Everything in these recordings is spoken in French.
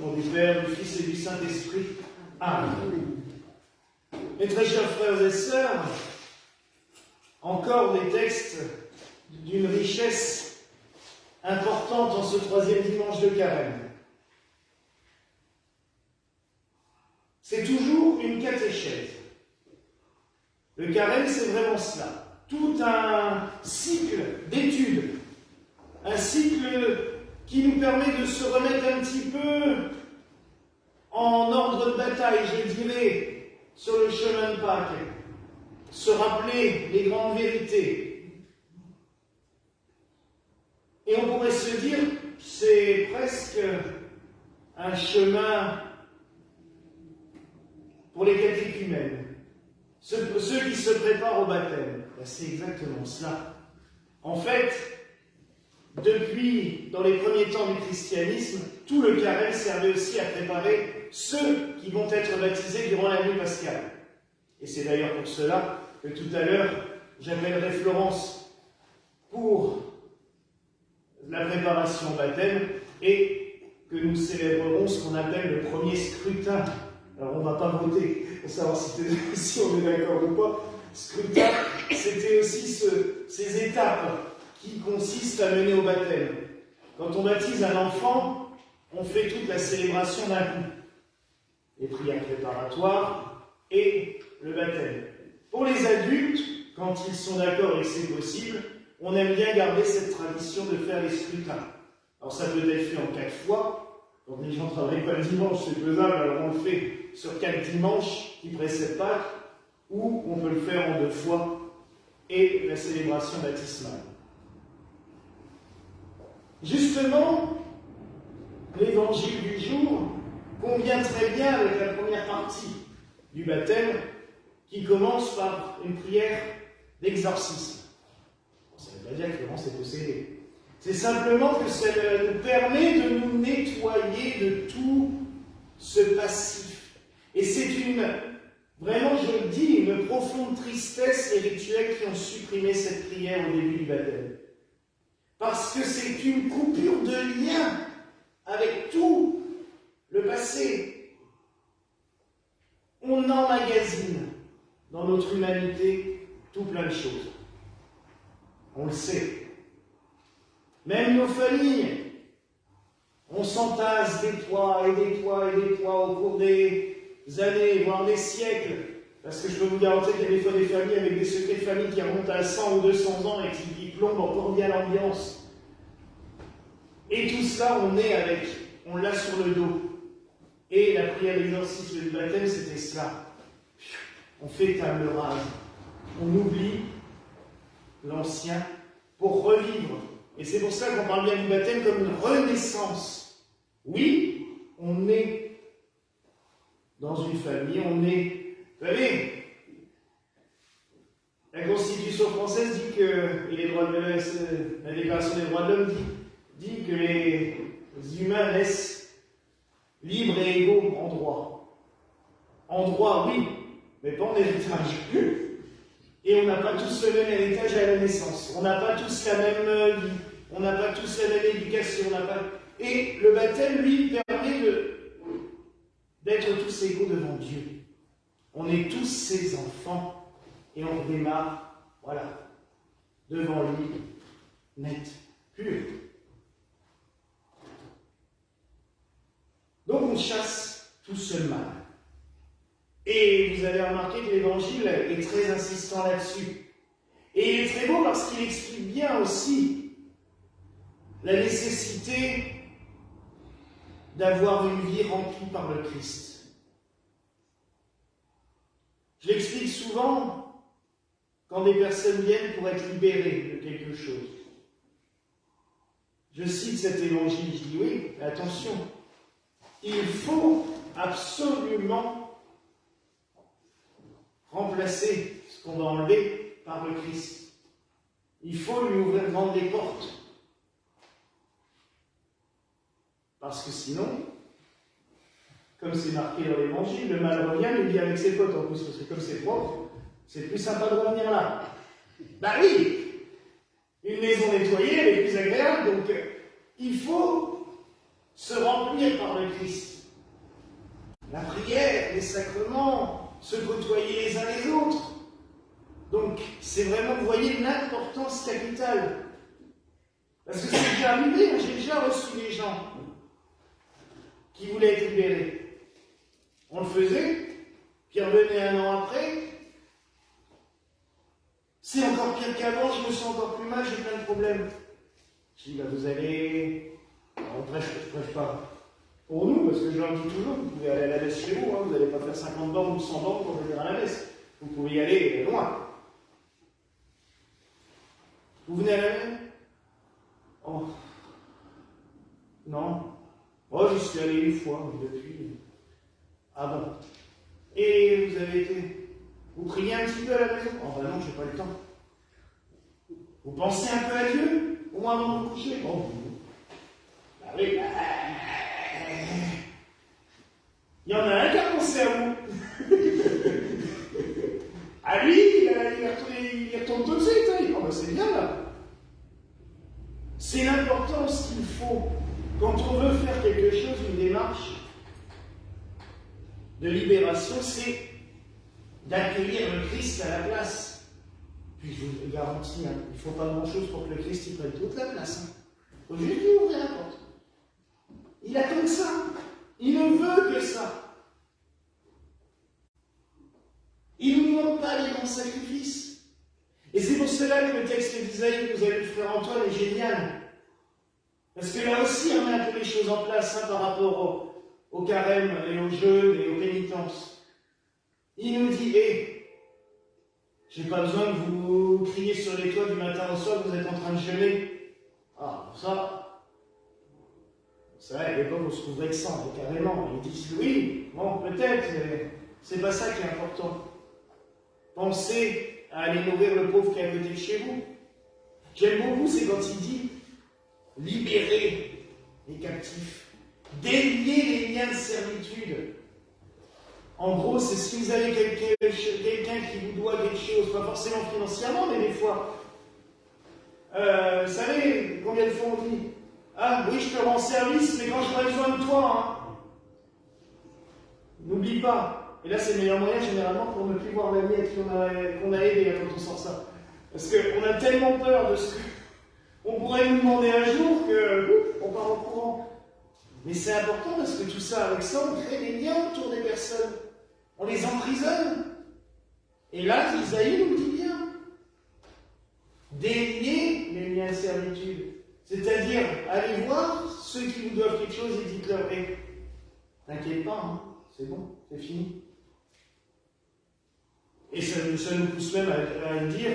Au nom du Père, du Fils et du Saint-Esprit. Amen. Mes très chers frères et sœurs, encore des textes d'une richesse importante en ce troisième dimanche de Carême. C'est toujours une catéchèse. Le Carême, c'est vraiment cela. Tout un cycle d'études, un cycle qui nous permet de se remettre un petit peu en ordre de bataille, je dirais, sur le chemin de Pâques, se rappeler les grandes vérités. Et on pourrait se dire, c'est presque un chemin pour les catéchumènes, ceux qui se préparent au baptême. Ben, c'est exactement cela. En fait, depuis, dans les premiers temps du christianisme, tout le carême servait aussi à préparer ceux qui vont être baptisés durant la nuit pascale. Et c'est d'ailleurs pour cela que tout à l'heure, j'appellerai Florence pour la préparation au baptême et que nous célébrerons ce qu'on appelle le premier scrutin. Alors on ne va pas voter pour savoir si on est d'accord ou pas. Scrutin, c'était aussi ces étapes qui consistent à mener au baptême. Quand on baptise un enfant, on fait toute la célébration d'un coup. Les prières préparatoires et le baptême. Pour les adultes, quand ils sont d'accord et que c'est possible, on aime bien garder cette tradition de faire les scrutins. Alors ça peut être fait en 4 fois. Quand les gens ne travaillent pas le dimanche, c'est faisable, alors on le fait sur 4 dimanches qui précèdent Pâques, ou on peut le faire en 2 fois, et la célébration baptismale. Justement, l'évangile du jour convient très bien avec la première partie du baptême, qui commence par une prière d'exorcisme. Ça ne veut pas dire que Florence est possédée. C'est simplement que ça nous permet de nous nettoyer de tout ce passif. Et c'est vraiment je le dis, une profonde tristesse les rituels qui ont supprimé cette prière au début du baptême. Parce que c'est une coupure de lien avec tout le passé. On emmagasine dans notre humanité tout plein de choses. On le sait. Même nos familles, on s'entasse des toits et des toits et des toits au cours des années, voire des siècles. Parce que je peux vous garantir qu'il y a des fois des familles avec des secrets de famille qui remontent à 100 ou 200 ans et qui plombent encore bien l'ambiance. Et tout ça, on l'a sur le dos. Et la prière d'exorcisme du baptême, c'était cela. On fait table rase. On oublie l'ancien pour revivre. Et c'est pour ça qu'on parle bien du baptême comme une renaissance. Oui, on est dans une famille, on est... Vous savez, la Constitution française dit que, et la Déclaration des droits de l'homme dit que les humains naissent libres et égaux en droit. En droit, oui, mais pas en héritage. Et on n'a pas tous le même héritage à la naissance. On n'a pas tous la même vie. On n'a pas tous la même éducation. Et le baptême, lui, permet d'être tous égaux devant Dieu. On est tous ses enfants et on redémarre, voilà, devant lui, net, pur. Donc on chasse tout ce mal. Et vous avez remarqué que l'Évangile est très insistant là-dessus. Et il est très beau parce qu'il explique bien aussi la nécessité d'avoir une vie remplie par le Christ. Je l'explique souvent quand des personnes viennent pour être libérées de quelque chose. Je cite cet Évangile, je dis oui, mais attention, il faut absolument remplacer ce qu'on va enlever par le Christ. Il faut lui ouvrir grand des portes. Parce que sinon, comme c'est marqué dans l'Évangile, le mal revient, mais il vit avec ses potes en plus, parce que comme c'est propre, c'est plus sympa de revenir là. Bah oui, une maison nettoyée, elle est plus agréable, donc il faut se remplir par le Christ. la prière, les sacrements, se côtoyer les uns les autres. Donc, c'est vraiment, vous voyez, l'importance capitale. Parce que c'est déjà arrivé, j'ai déjà reçu des gens qui voulaient être libérés. On le faisait, puis ils revenaient un an après. C'est encore pire qu'avant, je me sens encore plus mal, j'ai plein de problèmes. Je dis, bah, vous allez... Alors, je prêche pas pour nous, parce que je leur dis toujours, vous pouvez aller à la messe chez vous, hein, vous n'allez pas faire 50 bornes ou 100 bornes pour venir à la messe. Vous pouvez y aller loin. Vous venez à la messe? Oh. Non. Oh, j'y suis allé une fois, depuis. Ah bon. Et vous avez été... Vous priez un petit peu à la maison? Oh ben non, j'ai pas le temps. Vous pensez un peu à Dieu? Au moins avant de vous coucher? Bon. Bah oui. Il y en a un qui a pensé à vous. Ah lui, il retourne tout de suite. Hein. Oh ben c'est bien là. C'est l'importance qu'il faut, quand on veut faire quelque chose, une démarche de libération, c'est d'accueillir le Christ à la place. Puis je vous le garantis, hein, il ne faut pas grand-chose pour que le Christ il prenne toute la place. Il faut juste lui ouvrir la porte. Il attend que ça. Il ne veut que ça. Il ne nous demande pas les grands sacrifices. Et c'est pour cela que le texte d'Isaïe que vous avez lu, frère Antoine, est génial. Parce que là aussi, on met un peu les choses en place hein, par rapport au carême et au jeûne et aux pénitences. Il nous dit, hé, j'ai pas besoin que vous criez sur les toits du matin au soir que vous êtes en train de jeûner. Ah, ça, à l'époque, on se trouverait que ça, carrément. Ils disent, oui, bon, peut-être, mais c'est pas ça qui est important. Pensez à aller nourrir le pauvre qui est à côté de chez vous. J'aime beaucoup, c'est quand il dit, libérer les captifs, délier les liens de servitude. En gros, c'est si vous avez quelqu'un qui vous doit quelque chose, pas forcément financièrement, mais des fois. Vous savez, combien de fois on dit ah oui, je te rends service, mais quand j'aurai besoin de toi, hein, n'oublie pas. Et là, c'est le meilleur moyen, généralement, pour ne plus voir l'ami qu'on a aidé quand on sort ça. Parce qu'on a tellement peur de ce qu'on pourrait nous demander un jour qu'on part en courant. Mais c'est important parce que tout ça, avec ça, on crée des liens autour des personnes. On les emprisonne. Et là, Isaïe nous dit bien. Délier les liens de servitude. C'est-à-dire, allez voir ceux qui vous doivent quelque chose et dites-leur, hey, t'inquiète pas, hein, c'est bon, c'est fini. Et ça nous pousse même à dire,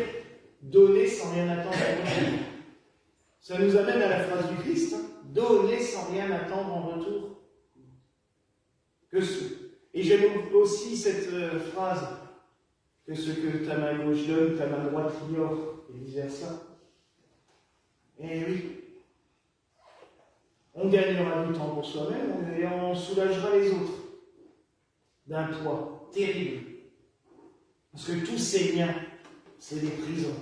donner sans rien attendre en retour. Ça nous amène à la phrase du Christ, hein, donner sans rien attendre en retour. Et j'aime aussi cette phrase, que ce que ta main gauche donne, ta main droite ignore, et vice-versa. Et oui, on gagnera du temps pour soi-même et on soulagera les autres d'un poids terrible. Parce que tous ces liens, c'est des prisons.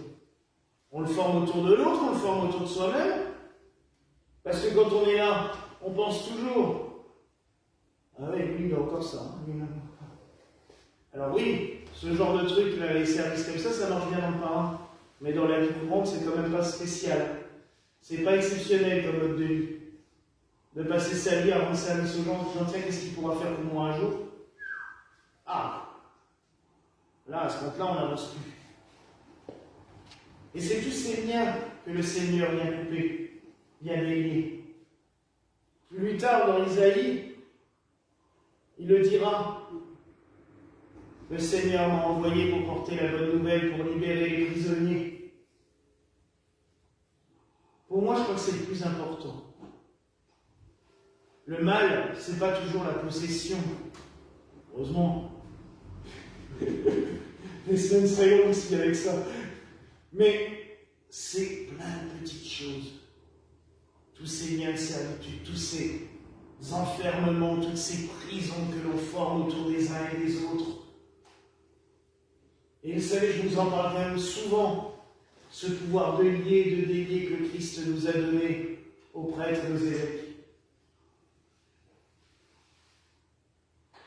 On le forme autour de l'autre, on le forme autour de soi-même. Parce que quand on est là, on pense toujours ah oui, lui, il a encore ça. Hein, alors oui, ce genre de truc, là, les services comme ça marche bien dans le parrain. Mais dans la vie courante, c'est quand même pas spécial. C'est pas exceptionnel comme mode de vie. De passer sa vie à rendre service aux gens en disant tiens, qu'est-ce qu'il pourra faire pour moi un jour? Ah! Là, à ce compte-là, on n'avance plus. Et c'est tous ces liens que le Seigneur vient couper, vient délier. Plus tard, dans Isaïe, il le dira. Le Seigneur m'a envoyé pour porter la bonne nouvelle, pour libérer les prisonniers. Pour moi, je crois que c'est le plus important. Le mal, c'est pas toujours la possession. Heureusement. Les semaines seraient longues aussi avec ça. Mais c'est plein de petites choses. Tous ces liens de servitude, tous ces enfermements, toutes ces prisons que l'on forme autour des uns et des autres. Et vous savez, je vous en parle quand même souvent, ce pouvoir de lier, de délier que Christ nous a donné aux prêtres et aux évêques.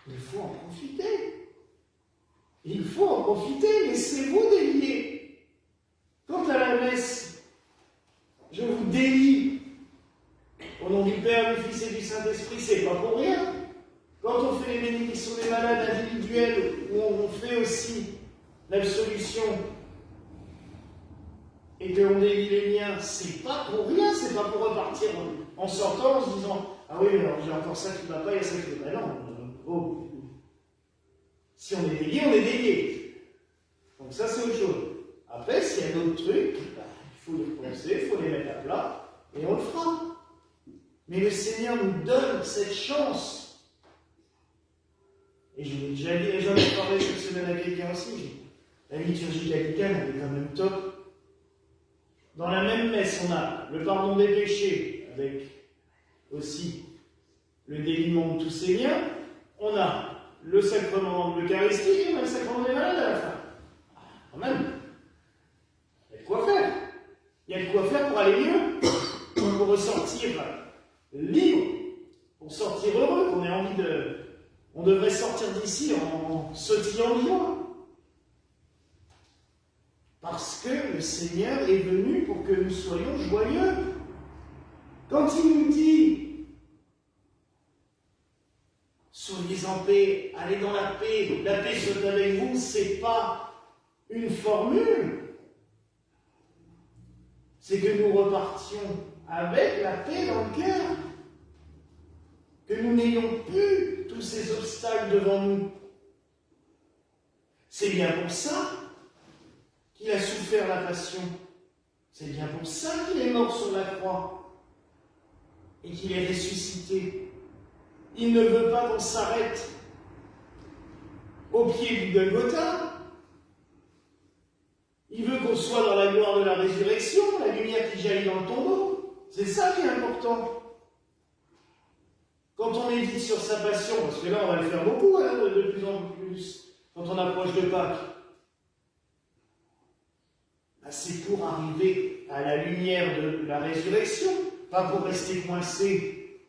Il Il faut en profiter, laissez-vous délier. Quand à la messe, je vous délie au nom du Père, du Fils et du Saint-Esprit, c'est pas pour rien. Quand on fait les bénédictions des malades individuelles, où on fait aussi l'absolution, et qu'on délie les miens, c'est pas pour rien, c'est pas pour repartir en sortant en se disant « Ah oui, alors j'ai encore ça qui ne va pas, il y a ça qui va pas. » Non, oh. Si on est délié, on est délié. Donc ça, c'est autre chose. Après, s'il y a d'autres trucs, il faut les penser, il faut les mettre à plat, et on le fera. Mais le Seigneur nous donne cette chance. Et je l'ai déjà dit, et j'en ai parlé cette semaine à quelqu'un aussi, la liturgie gallicane, elle est quand même top. Dans la même messe, on a le pardon des péchés, avec aussi le déliement de tous ces liens. On a le sacrement de l'Eucharistie et le sacrement des malades à la fin. Quand même, il y a de quoi faire. Il y a de quoi faire pour aller mieux, pour ressortir libre, pour sortir heureux, qu'on ait envie de... On devrait sortir d'ici en sautillant de joie. Parce que le Seigneur est venu pour que nous soyons joyeux. Quand il nous dit « Soyez en paix, allez dans la paix soit avec vous », ce n'est pas une formule. C'est que nous repartions avec la paix dans le cœur. Que nous n'ayons plus tous ces obstacles devant nous. C'est bien pour ça qu'il a souffert la passion. C'est bien pour ça qu'il est mort sur la croix et qu'il est ressuscité. Il ne veut pas qu'on s'arrête au pied du Golgotha. Il veut qu'on soit dans la gloire de la résurrection, la lumière qui jaillit dans le tombeau. C'est ça qui est important. Quand on médite sur sa passion, parce que là on va le faire beaucoup, hein, de plus en plus, quand on approche de Pâques, c'est pour arriver à la lumière de la résurrection, pas pour rester coincé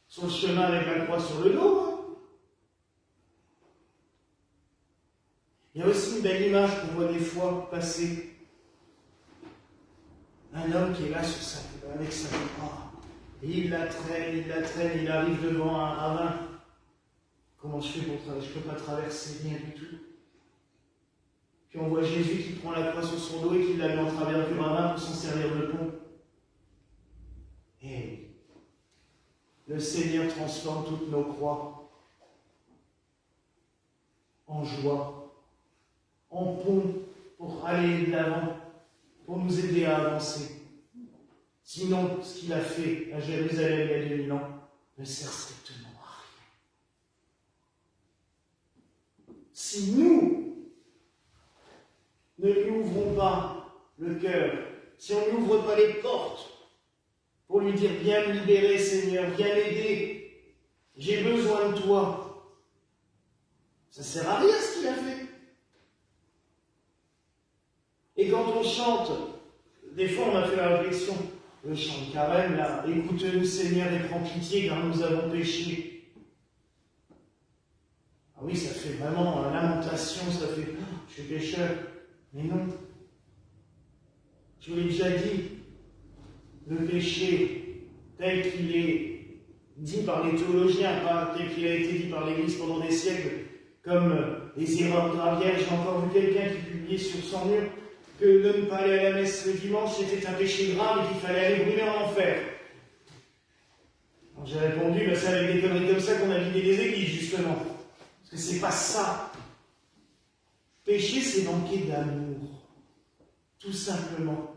sur le chemin avec la croix sur le dos. Hein. Il y a aussi une belle image qu'on voit des fois passer. Un homme qui est là avec sa croix. Et il la traîne, il arrive devant un ravin. Comment je fais pour traverser? Je ne peux pas traverser, rien du tout. Puis on voit Jésus qui prend la croix sur son dos et qui la met en travers du ravin pour s'en servir de pont. Et le Seigneur transforme toutes nos croix en joie, en pont pour aller de l'avant, pour nous aider à avancer. Sinon, ce qu'il a fait à Jérusalem il y a 2000 ans ne sert strictement à rien. Si nous ne lui ouvrons pas le cœur, si on n'ouvre pas les portes pour lui dire « Viens me libérer, Seigneur, viens m'aider, j'ai besoin de toi », ça ne sert à rien ce qu'il a fait. Et quand on chante, des fois on a fait la réflexion, le chant de carême, là, « Écoute-nous, Seigneur, et prends pitié, car nous avons péché ». Ah oui, ça fait vraiment lamentation, ça fait « Je suis pécheur ». Mais non. Je vous l'ai déjà dit, le péché, tel qu'il est dit par les théologiens, pas tel qu'il a été dit par l'Église pendant des siècles, comme les erreurs gravières, j'ai encore vu quelqu'un qui publiait sur son mur que de ne pas aller à la messe le dimanche, c'était un péché grave et qu'il fallait aller brûler en enfer. Alors j'ai répondu, c'est avec des conneries comme ça qu'on a vidé les églises, justement. Parce que c'est pas ça. Péché, c'est manquer d'amour. Tout simplement.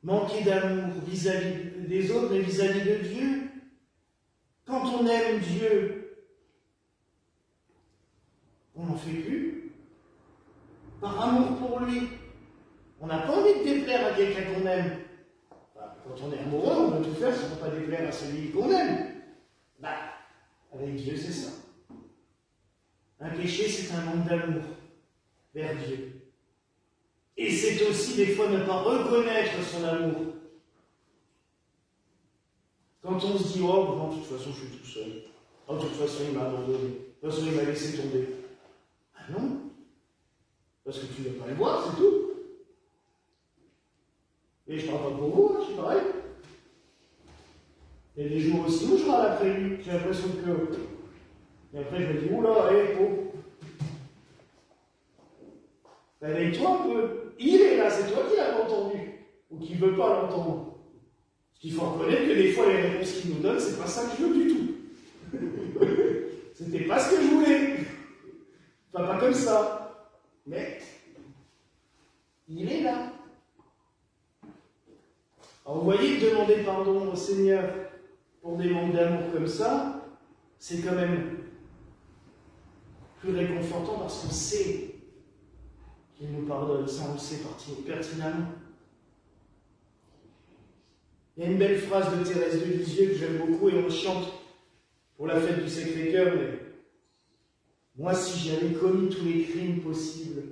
Manquer d'amour vis-à-vis des autres, mais vis-à-vis de Dieu. Quand on aime Dieu, on n'en fait plus. Par amour pour lui. On n'a pas envie de déplaire à quelqu'un qu'on aime. Quand on est amoureux, on peut tout faire pour ne pas déplaire à celui qu'on aime. Avec Dieu, c'est ça. Un péché, c'est un manque d'amour vers Dieu. Et c'est aussi des fois ne pas reconnaître son amour. Quand on se dit, oh, non, de toute façon, je suis tout seul. Oh, de toute façon, il m'a abandonné. De toute façon, il m'a laissé tomber. Ah non. Parce que tu ne veux pas le voir, c'est tout. Et je ne parle pas pour vous, c'est pareil. Il y a des jours aussi où je râle après lui, j'ai l'impression que... Et après je me dis, oula, oh. Réveille-toi un peu. Il est là, c'est toi qui l'as entendu. Ou qui ne veut pas l'entendre. Parce qu'il faut reconnaître que des fois les réponses qu'il nous donne, c'est pas ça que je veux du tout. C'était pas ce que je voulais. Enfin, pas comme ça. Mais il est là. Alors vous voyez, demander pardon au Seigneur pour des manques d'amour comme ça, c'est quand même plus réconfortant parce qu'on sait qu'il nous pardonne, ça on le sait pertinemment. Il y a une belle phrase de Thérèse de Lisieux que j'aime beaucoup et on chante pour la fête du Sacré-Cœur, mais moi si j'avais commis tous les crimes possibles,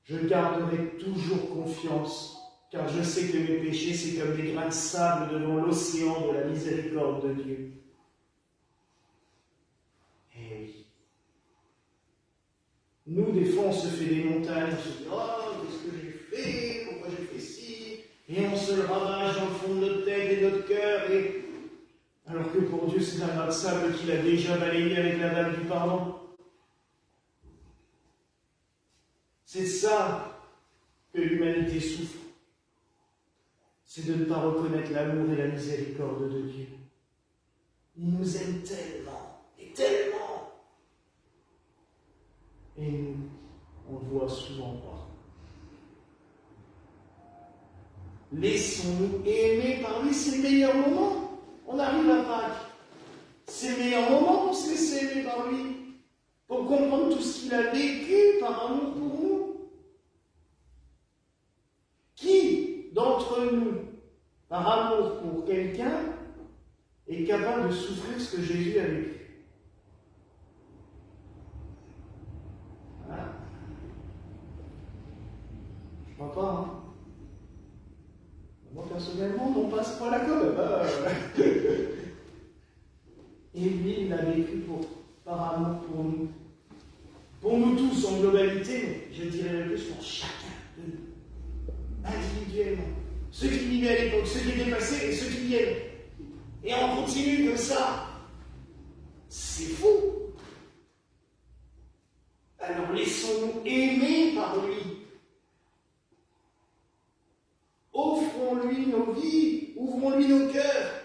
je garderai toujours confiance, car je sais que mes péchés c'est comme des grains de sable devant l'océan de la miséricorde de Dieu. Eh oui. Nous, des fois, on se fait des montagnes, on se dit « Oh, qu'est-ce que j'ai fait? Pourquoi j'ai fait ci ?» Et on se le ravage dans le fond de notre tête et de notre cœur, et... alors que pour Dieu, c'est un grain de sable qu'il a déjà balayé avec la vague du pardon. C'est ça que l'humanité souffre. C'est de ne pas reconnaître l'amour et la miséricorde de Dieu. Il nous aime tellement, et tellement. Et nous, on le voit souvent pas. Laissons-nous aimer par lui, c'est le meilleur moment. On arrive à Pâques. C'est le meilleur moment pour se laisser aimer par lui. Pour comprendre tout ce qu'il a vécu par amour pour nous. Qui d'entre nous, par amour pour quelqu'un, est capable de souffrir ce que Jésus a vécu? Voilà. Je crois pas, hein. Moi, personnellement, on passe pas la code. Et lui, il l'a vécu par amour pour nous. Pour nous tous en globalité, mais je dirais le plus pour chacun de nous, individuellement. Ceux qui vivaient à l'époque, ceux qui étaient passés et ceux qui viennent. Et on continue comme ça. C'est fou. Alors laissons-nous aimer par lui. Offrons-lui nos vies, ouvrons-lui nos cœurs,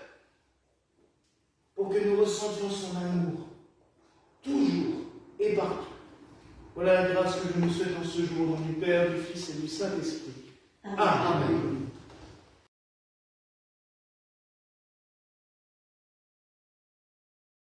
pour que nous ressentions son amour, toujours et partout. Voilà la grâce que je nous souhaite en ce jour, au nom du Père, du Fils et du Saint-Esprit. Amen.